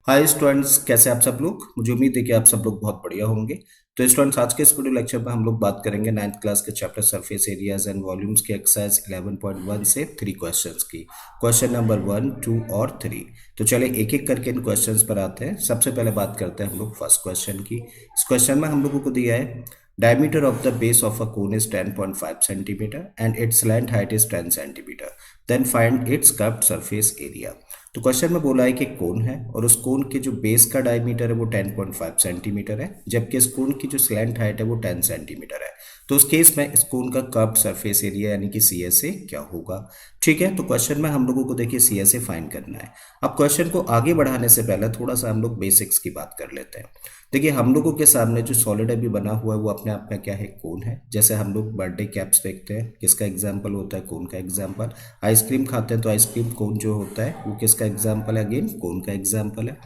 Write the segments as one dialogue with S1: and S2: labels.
S1: Hi students, कैसे आप सब लोग। मुझे उम्मीद है कि आप सब लोग बहुत बढ़िया होंगे। तो स्टूडेंट्स, आज के इस वीडियो लेक्चर में हम लोग बात करेंगे 9th क्लास के chapter surface areas and volumes के एक्सरसाइज 11.1 से 3 क्वेश्चंस की। क्वेश्चन नंबर 1, 2 और 3। तो चले एक एक करके इन क्वेश्चंस पर आते हैं। सबसे पहले बात करते हैं हम लोग फर्स्ट क्वेश्चन की। इस क्वेश्चन में हम लोगों को दिया है diameter of the base of a cone is 10.5 centimeter and its slant height is 10 centimeter. Then find its curved surface area. तो क्वेश्चन में बोला है कि कोन है और उस कोन के जो बेस का डायमीटर है वो 10.5 सेंटीमीटर है, जबकि इस कोन की जो स्लैंट हाइट है वो 10 सेंटीमीटर है। तो उस केस में इस कोन का कर्व्ड सरफेस एरिया यानी कि सी एस ए क्या होगा। ठीक है, तो क्वेश्चन में हम लोगों को देखिए सी एस ए फाइंड करना है। अब क्वेश्चन को आगे बढ़ाने से पहले थोड़ा सा हम लोग बेसिक्स की बात कर लेते हैं। देखिए, हम लोगों के सामने जो सॉलिड अभी बना हुआ है वो अपने आप में क्या है, कोन है। जैसे हम लोग बर्थडे कैप्स देखते हैं, किसका एग्जाम्पल होता है, कोन का एग्जाम्पल। आइसक्रीम खाते हैं तो आइसक्रीम कोन जो होता है वो किसका एग्जाम्पल है, अगेन कोन का एग्जाम्पल है।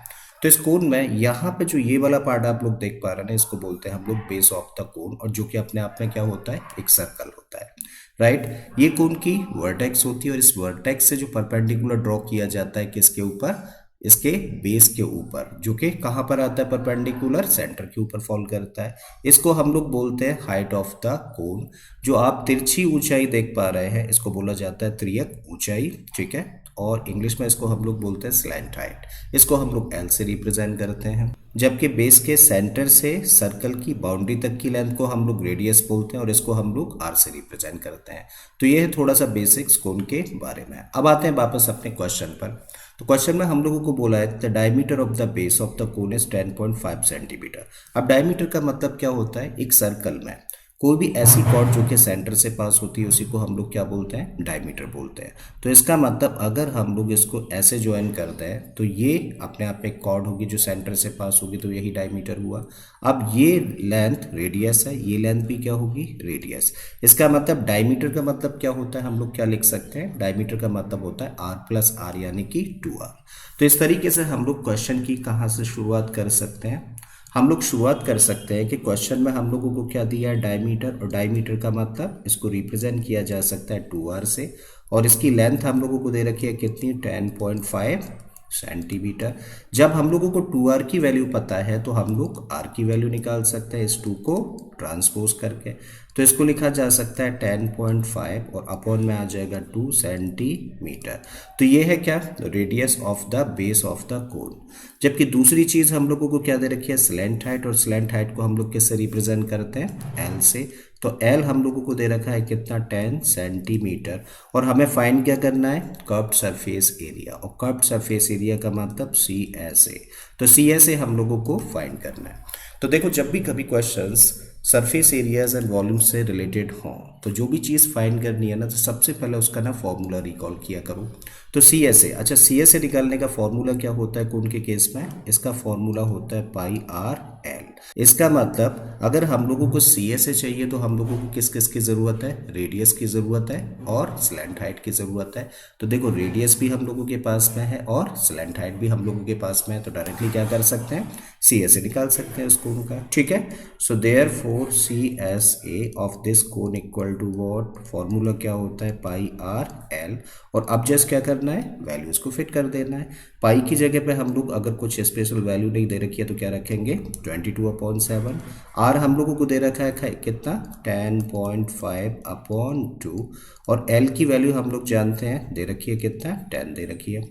S1: तो इस कोन में यहाँ पे जो ये वाला पार्ट आप लोग देख पा रहे हैं, इसको बोलते हैं हम लोग बेस ऑफ द कोन, और जो कि अपने आप में क्या होता है, एक सर्कल होता है। राइट, ये कोन की वर्टेक्स होती है और इस वर्टेक्स से जो परपेंडिकुलर ड्रॉ किया जाता है किसके ऊपर, इसके बेस के ऊपर, जो कि कहाँ पर आता है, परपेंडिकुलर सेंटर के ऊपर फॉल करता है। इसको हम लोग बोलते हैं हाइट ऑफ द कोन। जो आप तिरछी ऊंचाई देख पा रहे हैं इसको बोला जाता है त्रियक ऊंचाई। ठीक है, और इंग्लिश में इसको हम लोग बोलते हैं स्लैंट हाइट। इसको हम लोग एल से रिप्रेजेंट करते हैं, जबकि बेस के सेंटर से सर्कल की बाउंड्री तक की लेंथ को हम लोग रेडियस बोलते हैं और इसको हम लोग आर से रिप्रेजेंट करते हैं। तो ये है थोड़ा सा बेसिक्स कोन के बारे में। अब आते हैं वापस अपने क्वेश्चन पर। तो क्वेश्चन में हम लोगों को बोला है the diameter of the base of the cone is 10.5 centimetre. अब डायमीटर का मतलब क्या होता है, एक सर्कल में कोई भी ऐसी कॉर्ड जो कि सेंटर से पास होती है उसी को हम लोग क्या बोलते हैं, डायमीटर बोलते हैं। तो इसका मतलब अगर हम लोग इसको ऐसे ज्वाइन करते हैं तो ये अपने आप में कॉर्ड होगी जो सेंटर से पास होगी, तो यही डायमीटर हुआ। अब ये लेंथ रेडियस है, ये लेंथ भी क्या होगी, रेडियस। इसका मतलब डायमीटर का मतलब क्या होता है, हम लोग क्या लिख सकते हैं, डायमीटर का मतलब होता है आर प्लस आर यानी कि 2r। तो इस तरीके से हम लोग क्वेश्चन की कहाँ से शुरुआत कर सकते हैं, हम लोग शुरुआत कर सकते हैं कि क्वेश्चन में हम लोगों को क्या दिया है, डायमीटर, और डायमीटर का मतलब इसको रिप्रेजेंट किया जा सकता है 2r से, और इसकी लेंथ हम लोगों को दे रखी है कितनी, 10.5 सेंटीमीटर। जब हम लोगों को 2r की वैल्यू पता है तो हम लोग r की वैल्यू निकाल सकते हैं इस 2 को ट्रांसपोज करके। तो इसको लिखा जा सकता है 10.5 और अपॉन में आ जाएगा 2 सेंटीमीटर। तो ये है क्या, radius of the base of the कोन। जबकि दूसरी चीज हम लोगों को क्या दे रखी है, स्लैंट हाइट, और स्लैंट हाइट को हम लोग किससे रिप्रेजेंट करते हैं, एल से। तो एल हम लोगों को दे रखा है कितना, 10 सेंटीमीटर, और हमें फाइंड क्या करना है, कर्व्ड सरफेस एरिया। और कर्व्ड सरफेस एरिया का मतलब सी एस ए। तो सी एस ए हम लोगों को फाइंड करना है। तो देखो, जब भी कभी questions surface areas and volume से रिलेटेड हों तो जो भी चीज़ फाइंड करनी है ना, तो सबसे पहले उसका ना फॉर्मूला रिकॉल किया करो। तो सी एस ए, अच्छा सी एस ए निकालने का फॉर्मूला क्या होता है कौन के केस में, इसका फॉर्मूला होता है पाई आर एल। इसका मतलब अगर हम लोगों को सी एस ए चाहिए तो हम लोगों को किस किस की ज़रूरत है, रेडियस की ज़रूरत है और स्लैंट हाइट की ज़रूरत है। तो देखो, रेडियस भी हम लोगों के पास में है और स्लैंट हाइट भी हम लोगों के पास में है, तो डायरेक्टली क्या कर सकते हैं, सी एस ए निकाल सकते हैं इस कोन का। ठीक है, so therefore C S A of this cone equal to what, formula क्या होता है, पाई आर एल। और अब जस्ट क्या करना है, वैल्यूज को फिट कर देना है। पाई की जगह पे हम लोग अगर कुछ स्पेशल वैल्यू नहीं दे रखी है तो क्या रखेंगे, 22/7। आर हम लोगों को दे रखा है कितना, 10.5/2, और एल की वैल्यू हम लोग जानते हैं दे रखी है कितना, 10 दे रखी है।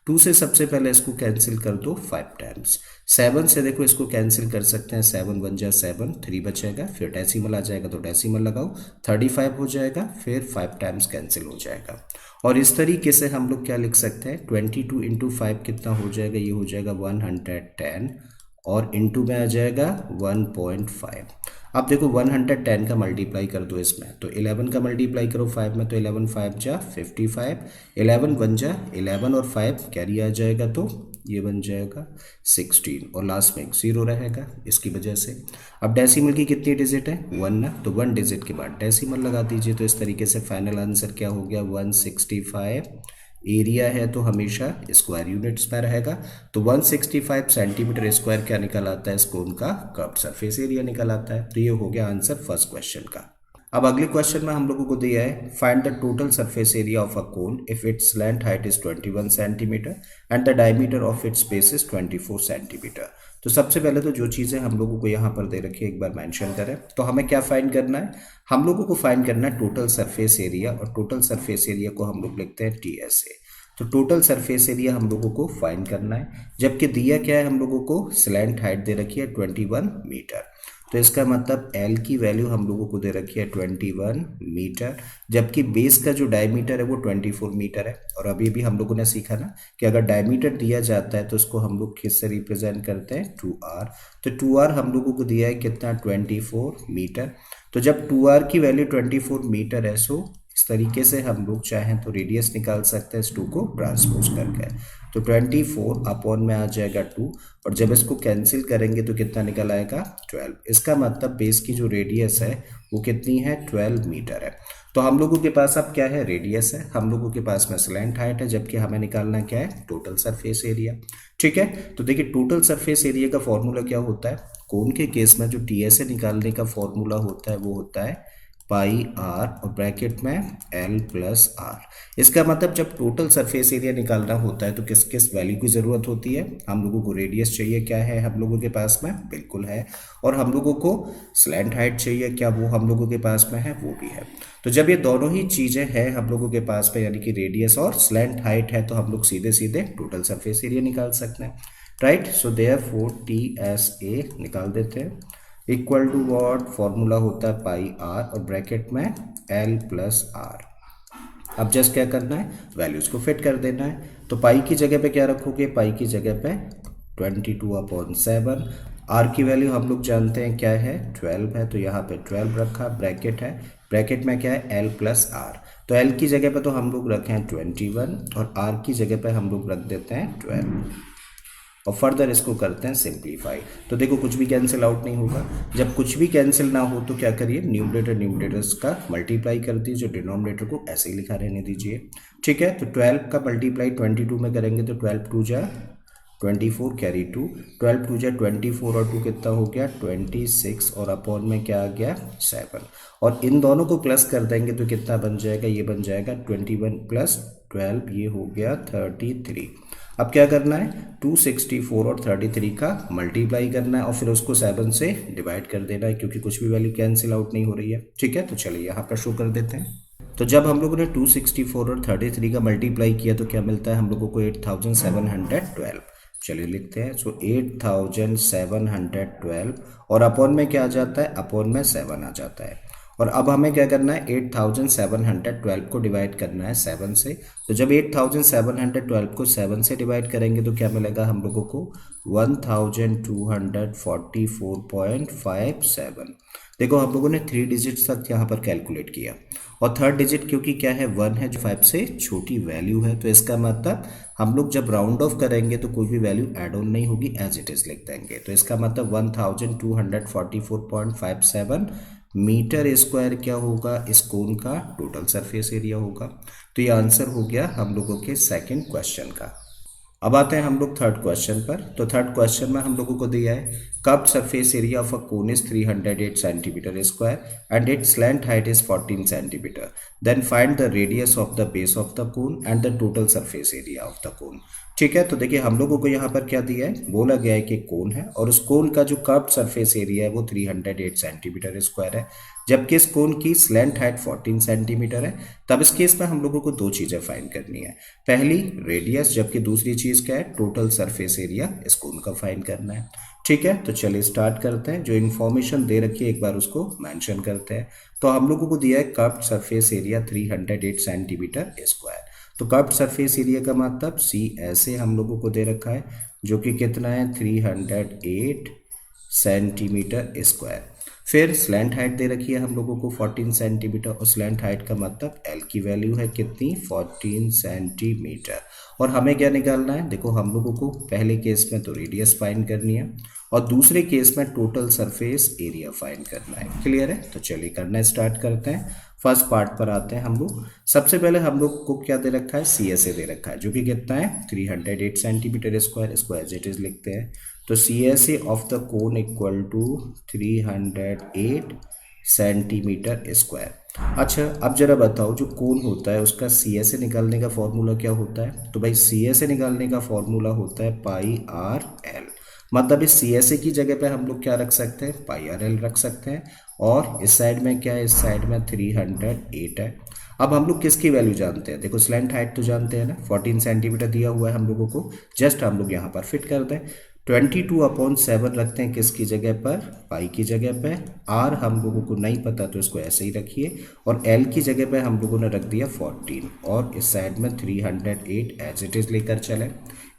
S1: 2 से सबसे पहले इसको कैंसिल कर दो 5 टाइम्स। 7 से देखो इसको कैंसिल कर सकते हैं, 7 1 जा 7, 3 बचेगा, फिर डेसिमल आ जाएगा तो डेसिमल लगाओ, 35 हो जाएगा, फिर 5 टाइम्स कैंसिल हो जाएगा। और इस तरीके से हम लोग क्या लिख सकते हैं, 22 इंटू 5 कितना हो जाएगा, ये हो जाएगा 110, और इंटू में आ जाएगा 1.5। अब देखो 110 का मल्टीप्लाई कर दो इसमें, तो 11 का मल्टीप्लाई करो 5 में, तो 11 5 जा 55, 11 1 जा 11 और 5 कैरी आ जाएगा, तो ये बन जाएगा 16, और लास्ट में एक 0 रहेगा इसकी वजह से। अब डेसिमल की कितनी डिजिट है, 1 ना, तो 1 डिजिट के बाद डेसिमल लगा दीजिए। तो इस तरीके से फाइनल आंसर क्या हो गया, 165। एरिया है तो हमेशा स्क्वायर यूनिट्स में रहेगा, तो 165 सेंटीमीटर स्क्वायर क्या निकल आता है, इस कोन का कर्व्ड सरफेस एरिया निकल आता है। तो ये हो गया आंसर फर्स्ट क्वेश्चन का। अब अगले क्वेश्चन में हम लोगों को दिया है find the total surface area of a cone if its length height is 21 centimetre and the diameter of its base is 24 centimetre. तो सबसे पहले तो जो चीज़ें हम लोगों को यहाँ पर दे रखी है एक बार मेंशन करें। तो हमें क्या फाइंड करना है, हम लोगों को फाइंड करना है टोटल सरफेस एरिया, और टोटल सरफेस एरिया को हम लोग लिखते हैं TSA। तो टोटल सरफेस एरिया हम लोगों को फाइंड करना है, जबकि दिया क्या है हम लोगों को, स्लैंट हाइट दे रखी है 21 मीटर। तो इसका मतलब L की वैल्यू हम लोगों को दे रखी है 21 मीटर, जबकि बेस का जो डायमीटर है वो 24 मीटर है। और अभी भी हम लोगों ने सीखा ना कि अगर डायमीटर दिया जाता है तो उसको हम लोग किससे रिप्रेजेंट करते हैं, 2R। तो 2R हम लोगों को दिया है कितना, 24 मीटर। तो जब 2R की वैल्यू 24 मीटर है, सो इस तरीके से हम लोग चाहें तो रेडियस निकाल सकते हैं इस 2 को ट्रांसपोज करके। तो 24 अपॉन में आ जाएगा 2, और जब इसको कैंसिल करेंगे तो कितना निकल आएगा, 12। इसका मतलब बेस की जो रेडियस है वो कितनी है, 12 मीटर है। तो हम लोगों के पास अब क्या है, रेडियस है, हम लोगों के पास में स्लैंट हाइट है, जबकि हमें निकालना क्या है, टोटल सरफेस एरिया। ठीक है, तो देखिए टोटल सरफेस एरिया का फॉर्मूला क्या होता है, कोन के केस में जो TSA निकालने का फॉर्मूला होता है वो होता है पाई आर और ब्रैकेट में L प्लस आर। इसका मतलब जब टोटल सरफेस एरिया निकालना होता है तो किस किस वैल्यू की ज़रूरत होती है, हम लोगों को रेडियस चाहिए, क्या है हम लोगों के पास में, बिल्कुल है। और हम लोगों को स्लैंट हाइट चाहिए, क्या वो हम लोगों के पास में है, वो भी है। तो जब ये दोनों ही चीज़ें हैं हम लोगों के पास में, यानी कि रेडियस और स्लैंट हाइट है, तो हम लोग सीधे सीधे टोटल सरफेस एरिया निकाल सकते हैं, राइट। सो देयरफॉर TSA निकाल देते हैं, इक्वल टू वॉट, फॉर्मूला होता है पाई आर और ब्रैकेट में L प्लस आर। अब जस्ट क्या करना है, वैल्यूज को फिट कर देना है। तो पाई की जगह पे क्या रखोगे, पाई की जगह पे 22/7। आर की वैल्यू हम लोग जानते हैं क्या है, 12 है, तो यहाँ पे 12 रखा, ब्रैकेट है, ब्रैकेट में क्या है, L प्लस आर। तो L की जगह पे तो हम लोग रखे हैं 21 और R की जगह पे हम लोग रख देते हैं 12, और फर्दर इसको करते हैं सिंप्लीफाई। तो देखो कुछ भी कैंसिल आउट नहीं होगा। जब कुछ भी कैंसिल ना हो तो क्या करिए, न्यूमरेटर न्यूमरेटर्स का मल्टीप्लाई कर दीजिए, डिनोमिनेटर को ऐसे ही लिखा रहने दीजिए। ठीक है, तो 12 का मल्टीप्लाई 22 में करेंगे तो 12 2 जा 24, कैरी 2, 12 2 जा 24 और 2 कितना हो गया, 26, और अपॉन में क्या आ गया, 7। और इन दोनों को प्लस कर देंगे तो कितना बन जाएगा, ये बन जाएगा 21 प्लस 12, ये हो गया 33। अब क्या करना है, 264 और 33 का मल्टीप्लाई करना है और फिर उसको 7 से डिवाइड कर देना है, क्योंकि कुछ भी वैल्यू कैंसिल आउट नहीं हो रही है। ठीक है, तो चलिए यहाँ पर शो कर देते हैं। तो जब हम लोगों ने 264 और 33 का मल्टीप्लाई किया तो क्या मिलता है हम लोगों को, 8712। चलिए लिखते हैं, सो 8712, और अपॉन में क्या आ जाता है, अपॉन में 7 आ जाता है। और अब हमें क्या करना है, 8712 को डिवाइड करना है 7 से। तो जब 8712 को 7 से डिवाइड करेंगे तो क्या मिलेगा हम लोगों को, 1244.57। देखो हम लोगों ने 3 डिजिट्स तक यहाँ पर कैलकुलेट किया, और थर्ड डिजिट क्योंकि क्या है, 1 है जो 5 से छोटी वैल्यू है, तो इसका मतलब हम लोग जब राउंड ऑफ करेंगे तो कोई भी वैल्यू एड ऑन नहीं होगी, एज इट इज लिख देंगे। तो इसका मतलब 1244.57 मीटर स्क्वायर क्या होगा, इस कोन का टोटल सरफेस एरिया होगा। तो ये आंसर हो गया हम लोगों के सेकंड क्वेश्चन का। अब आते हैं हम लोग थर्ड क्वेश्चन पर। तो थर्ड क्वेश्चन में हम लोगों को दिया है curved surface area of a cone is 308 centimetre square and its slant height is 14 centimetre. Then find the radius of the base of the cone and the total surface area of the cone. ठीक है, तो देखिए हम लोगों को यहाँ पर क्या दिया है, बोला गया है कि कोन है और उस कोन का जो कर्व्ड सरफेस एरिया है वो 308 सेंटीमीटर स्क्वायर है, जबकि इस कोन की स्लैंट हाइट 14 सेंटीमीटर है। तब इस केस में हम लोगों को दो चीज़ें फाइंड करनी है, पहली रेडियस, जबकि दूसरी चीज़ क्या है, टोटल सरफेस एरिया इस कोन का फाइंड करना है। ठीक है, तो चलिए स्टार्ट करते हैं। जो इन्फॉर्मेशन दे रखी है एक बार उसको मेंशन करते हैं। तो हम लोगों को दिया है curved surface area 308 centimetre square. तो कर्व्ड सरफेस एरिया का मतलब सी ऐसे हम लोगों को दे रखा है, जो कि कितना है, 308 सेंटीमीटर स्क्वायर। फिर स्लैंट हाइट दे रखी है हम लोगों को 14 सेंटीमीटर, और स्लैंट हाइट का मतलब एल की वैल्यू है कितनी, 14 सेंटीमीटर। और हमें क्या निकालना है, देखो हम लोगों को पहले केस में तो रेडियस फाइंड करनी है और दूसरे केस में टोटल सरफेस एरिया फाइंड करना है। क्लियर है, तो चलिए करना स्टार्ट करते हैं। फर्स्ट पार्ट पर आते हैं हम लोग। सबसे पहले हम लोग को क्या दे रखा है, CSA दे रखा है, जो कि कितना है, 308 सेंटीमीटर स्क्वायर। इसको एज इट इज लिखते हैं। तो CSA of the cone equal to 308 centimetre square. अच्छा, अब जरा बताओ जो कोण होता है उसका सी ए से निकालने का फॉर्मूला क्या होता है? तो भाई सी ए से निकालने का फॉर्मूला होता है पाई आर एल। मतलब इस सी एस ए की जगह पे हम लोग क्या रख सकते हैं? पाई आर एल रख सकते हैं। और इस साइड में क्या है? इस साइड में 308 है। अब हम लोग किसकी वैल्यू जानते हैं? देखो स्लैंट हाइट तो जानते हैं ना, 14 सेंटीमीटर दिया हुआ है हम लोगों को। जस्ट हम लोग यहाँ पर फिट कर दें। 22/7 रखते हैं किसकी जगह पर? पाई की जगह पे। आर हम लोगों को नहीं पता तो इसको ऐसे ही रखिए। और एल की जगह पे हम लोगों ने रख दिया 14 और इस साइड में 308 एज इट इज़ लेकर चलें।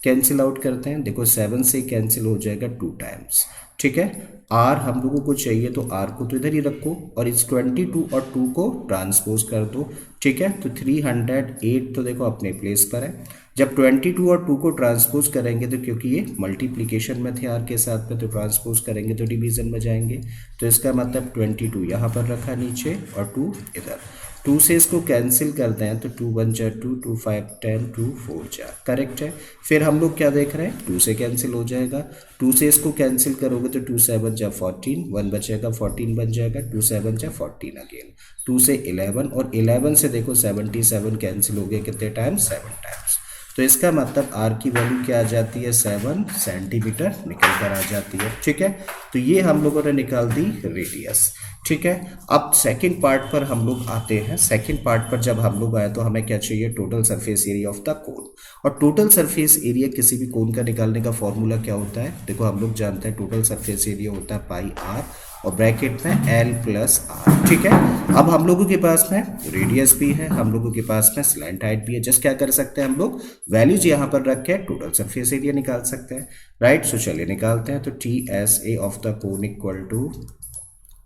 S1: कैंसिल आउट करते हैं। देखो 7 से कैंसिल हो जाएगा 2 टाइम्स। ठीक है। आर हम लोगों को चाहिए तो आर को तो इधर ही रखो और इस 22 और 2 को ट्रांसपोज कर दो। ठीक है। तो 308 तो देखो अपने प्लेस पर है। जब 22 और 2 को ट्रांसपोज करेंगे तो क्योंकि ये मल्टीप्लिकेशन में थे आर के साथ में तो ट्रांसपोज करेंगे तो डिवीजन में जाएंगे। तो इसका मतलब 22 यहाँ पर रखा नीचे और 2 इधर। 2 से इसको कैंसिल करते हैं तो 2 1 जा 2, 2 5 10, 2 4 जा। करेक्ट है। फिर हम लोग क्या देख रहे हैं? 2 से कैंसिल हो जाएगा। 2 से इसको कैंसिल करोगे तो 2 7 जा 14, 1 बचेगा 14 बन जाएगा। 2 7 जा 14 अगेन। 2 से 11 और 11 से देखो 77 कैंसिल हो गया कितने टाइम्स? 7 टाइम्स। तो इसका मतलब आर की वैल्यू क्या आ जाती है? 7 सेंटीमीटर निकल कर आ जाती है। ठीक है। तो ये हम लोगों ने निकाल दी रेडियस। ठीक है। अब सेकंड पार्ट पर हम लोग आते हैं। सेकंड पार्ट पर जब हम लोग आए तो हमें क्या चाहिए? Total surface area of the कोन। और टोटल सरफेस एरिया किसी भी कोन का निकालने का फॉर्मूला क्या होता है? देखो हम लोग जानते हैं टोटल सरफेस एरिया होता है पाई आर और ब्रैकेट में एल प्लस आर। ठीक है। अब हम लोगों के पास में रेडियस भी है, हम लोगों के पास में स्लैंट हाइट भी है। जस्ट क्या कर सकते हैं हम लोग? वैल्यूज यहाँ पर रख के टोटल सरफेस एरिया निकाल सकते हैं। राइट। सो चलिए निकालते हैं। तो T S A of the cone equal to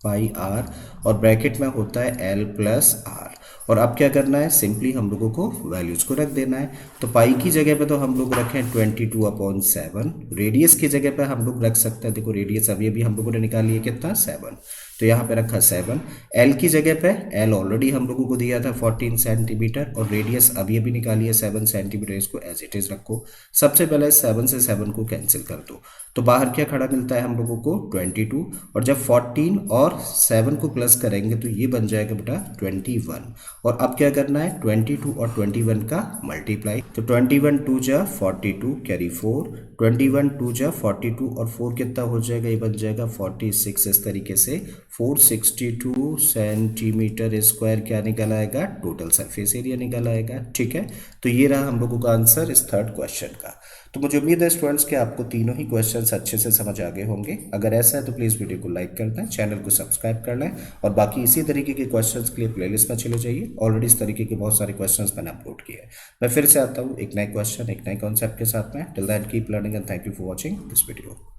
S1: pi r और ब्रैकेट में होता है एल प्लस आर। और अब क्या करना है? सिंपली हम लोगों को वैल्यूज को रख देना है। तो पाई की जगह पे तो हम लोग रखें 22/7। रेडियस की जगह पे हम लोग रख सकते हैं, देखो रेडियस अभी अभी हम लोगों ने निकाली है कितना? 7। तो यहाँ पे रखा 7। एल की जगह पे एल ऑलरेडी हम लोगों को दिया था 14 सेंटीमीटर और रेडियस अभी अभी निकाली है 7 सेंटीमीटर। इसको एज इट इज रखो। सबसे पहले 7 से 7 को कैंसिल कर दो तो बाहर क्या खड़ा मिलता है हम लोगों को? 22। और जब 14 और 7 को प्लस करेंगे तो ये बन जाएगा बेटा 21। और अब क्या करना है? 22 और 21 का मल्टीप्लाई। तो 21 2 जा 42 कैरी 4, 21 2 जा 42 और 4 कितना हो जाएगा? ये बन जाएगा 46। इस तरीके से 462 सेंटीमीटर स्क्वायर क्या निकल आएगा? टोटल सरफेस एरिया निकल आएगा। ठीक है। तो ये रहा हम लोगों का आंसर इस थर्ड क्वेश्चन का। तो मुझे उम्मीद है स्टूडेंट्स कि आपको तीनों ही क्वेश्चंस अच्छे से समझ आ गए होंगे। अगर ऐसा है तो प्लीज़ वीडियो को लाइक कर दें, चैनल को सब्सक्राइब कर लें और बाकी इसी तरीके के क्वेश्चंस के लिए प्लेलिस्ट में चले जाइए। ऑलरेडी इस तरीके के बहुत सारे क्वेश्चंस मैंने अपलोड किए हैं। मैं फिर से आता हूँ एक नए क्वेश्चन एक नए कॉन्सेप्ट के साथ में। Till that keep learning and thank you for watching this video.